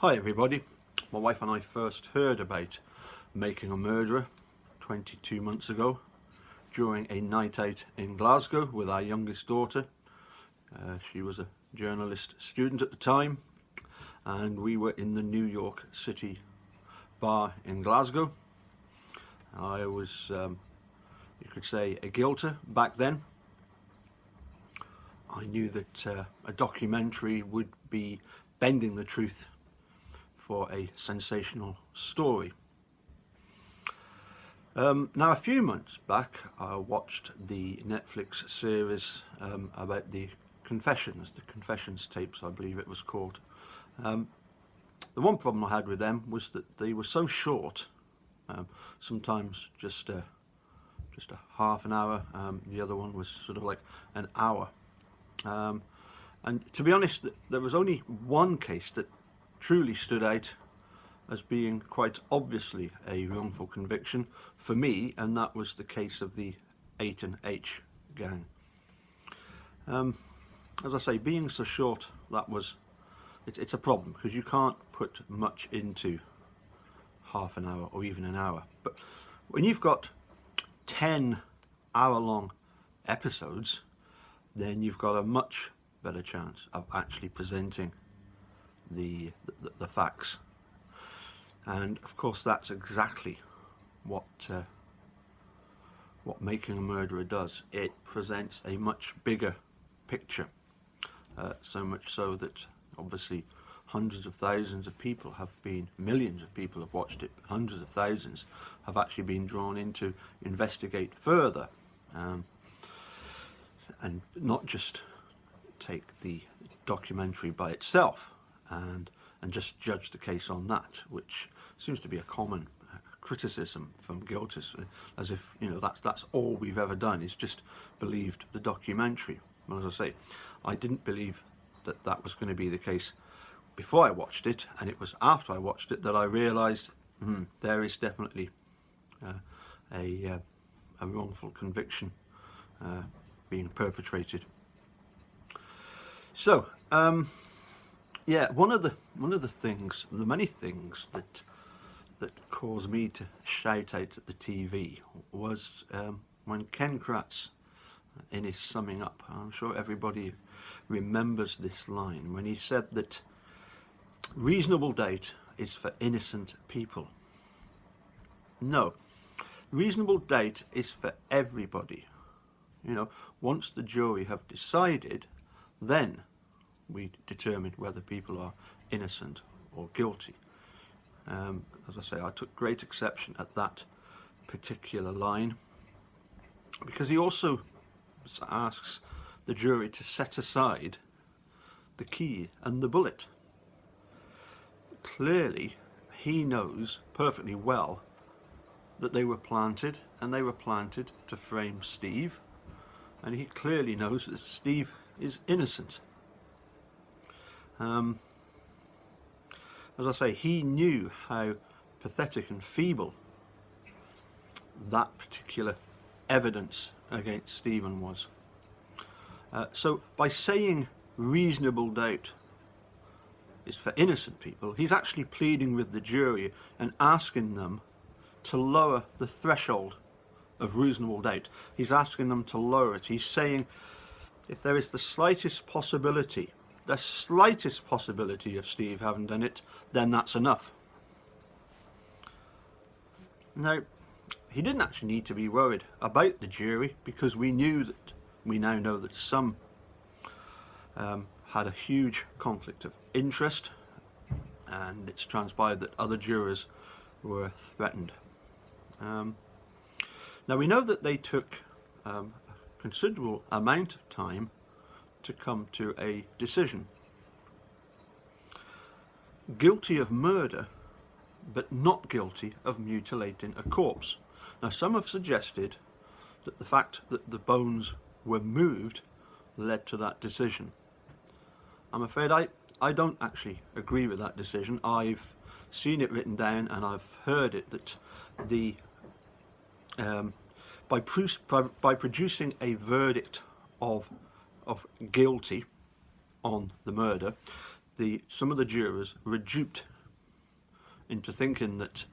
Hi everybody. My wife and I first heard about Making a Murderer 22 months ago during a night out in Glasgow with our youngest daughter. She was a journalist student at the time, and we were in the New York City bar in Glasgow. I was, you could say, a guilter back then. I knew that a documentary would be bending the truth for a sensational story. Now, a few months back, I watched the Netflix series about the Confessions tapes, I believe it was called. The one problem I had with them was that they were so short, sometimes just a half an hour. The other one was sort of like an hour. And to be honest, there was only one case that truly stood out as being quite obviously a wrongful conviction for me, and that was the case of the 8&H gang. As I say, being so short, it's a problem, because you can't put much into half an hour or even an hour. But when you've got 10 hour-long episodes, then you've got a much better chance of actually presenting the facts. And of course, that's exactly what Making a Murderer does. It presents a much bigger picture, so much so that obviously hundreds of thousands of people millions of people have watched it, hundreds of thousands have actually been drawn in to investigate further, and not just take the documentary by itself and just judge the case on that, which seems to be a common criticism from guilters, as if, you know, that's all we've ever done is just believed the documentary. Well, as I say, I didn't believe that was going to be the case before I watched it, and it was after I watched it that I realised there is definitely a wrongful conviction being perpetrated. So, yeah, one of the things, the many things that caused me to shout out at the TV was when Ken Kratz, in his summing up, I'm sure everybody remembers this line, when he said that reasonable doubt is for innocent people. No, reasonable doubt is for everybody. You know, once the jury have decided, then we determine whether people are innocent or guilty. As I say, I took great exception at that particular line, because he also asks the jury to set aside the key and the bullet. Clearly, he knows perfectly well that they were planted, and they were planted to frame Steve, and he clearly knows that Steve is innocent. As I say, he knew how pathetic and feeble that particular evidence against Stephen was. So by saying reasonable doubt is for innocent people, he's actually pleading with the jury and asking them to lower the threshold of reasonable doubt. He's asking them to lower it. He's saying, if there is the slightest possibility of Steve having done it, then that's enough. Now, he didn't actually need to be worried about the jury, because we now know that some had a huge conflict of interest, and it's transpired that other jurors were threatened. Now, we know that they took a considerable amount of time to come to a decision. Guilty of murder, but not guilty of mutilating a corpse. Now, some have suggested that the fact that the bones were moved led to that decision. I'm afraid I don't actually agree with that decision. I've seen it written down, and I've heard it that by producing a verdict of guilty on the murder, some of the jurors reduced into thinking that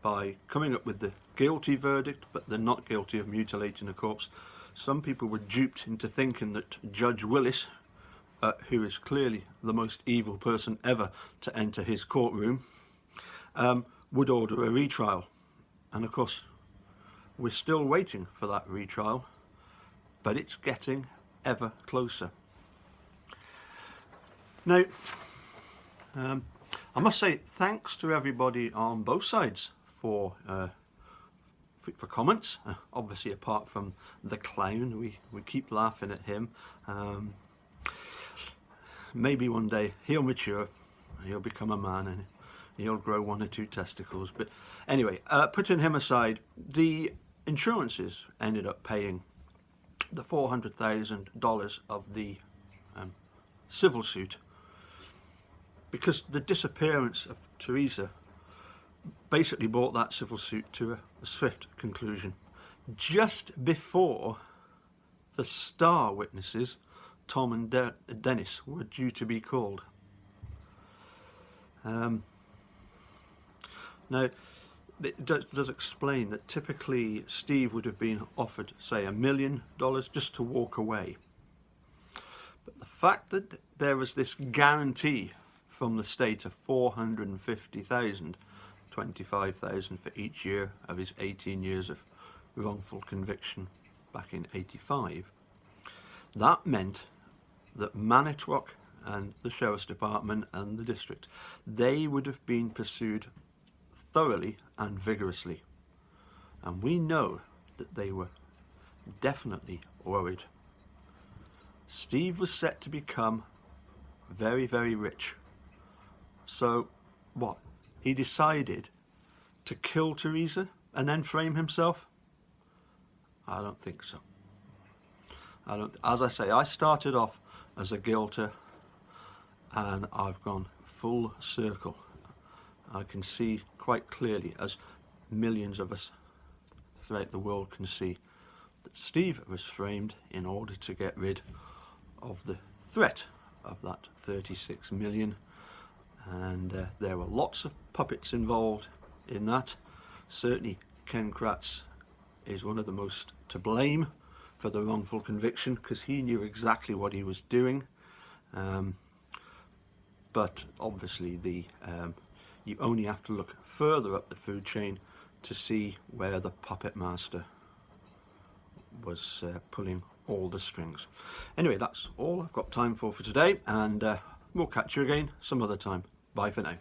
by coming up with the guilty verdict, but they're not guilty of mutilating a corpse, some people were duped into thinking that Judge Willis, who is clearly the most evil person ever to enter his courtroom, would order a retrial. And of course, we're still waiting for that retrial, but it's getting ever closer. Now, I must say thanks to everybody on both sides for comments. Obviously, apart from the clown, we keep laughing at him. Maybe one day he'll mature, he'll become a man, and he'll grow 1 or 2 testicles. But anyway, putting him aside, the insurances ended up paying the $400,000 of the civil suit, because the disappearance of Teresa basically brought that civil suit to a swift conclusion. Just before the star witnesses, Tom and Dennis, were due to be called. Now, it does explain that typically Steve would have been offered, say, $1 million just to walk away. But the fact that there was this guarantee from the state of $450,000, $25,000 for each year of his 18 years of wrongful conviction back in '85, that meant that Manitowoc and the Sheriff's Department and the district, they would have been pursued thoroughly and vigorously. And we know that they were definitely worried. Steve was set to become very, very rich. So what? He decided to kill Teresa and then frame himself? I don't think so. As I say, I started off as a guilter and I've gone full circle. I can see quite clearly, as millions of us throughout the world can see, that Steve was framed in order to get rid of the threat of that 36 million. And there were lots of puppets involved in that. Certainly Ken Kratz is one of the most to blame for the wrongful conviction, because he knew exactly what he was doing. But obviously you only have to look further up the food chain to see where the puppet master was pulling all the strings. Anyway, that's all I've got time for today, and we'll catch you again some other time. Bye for now.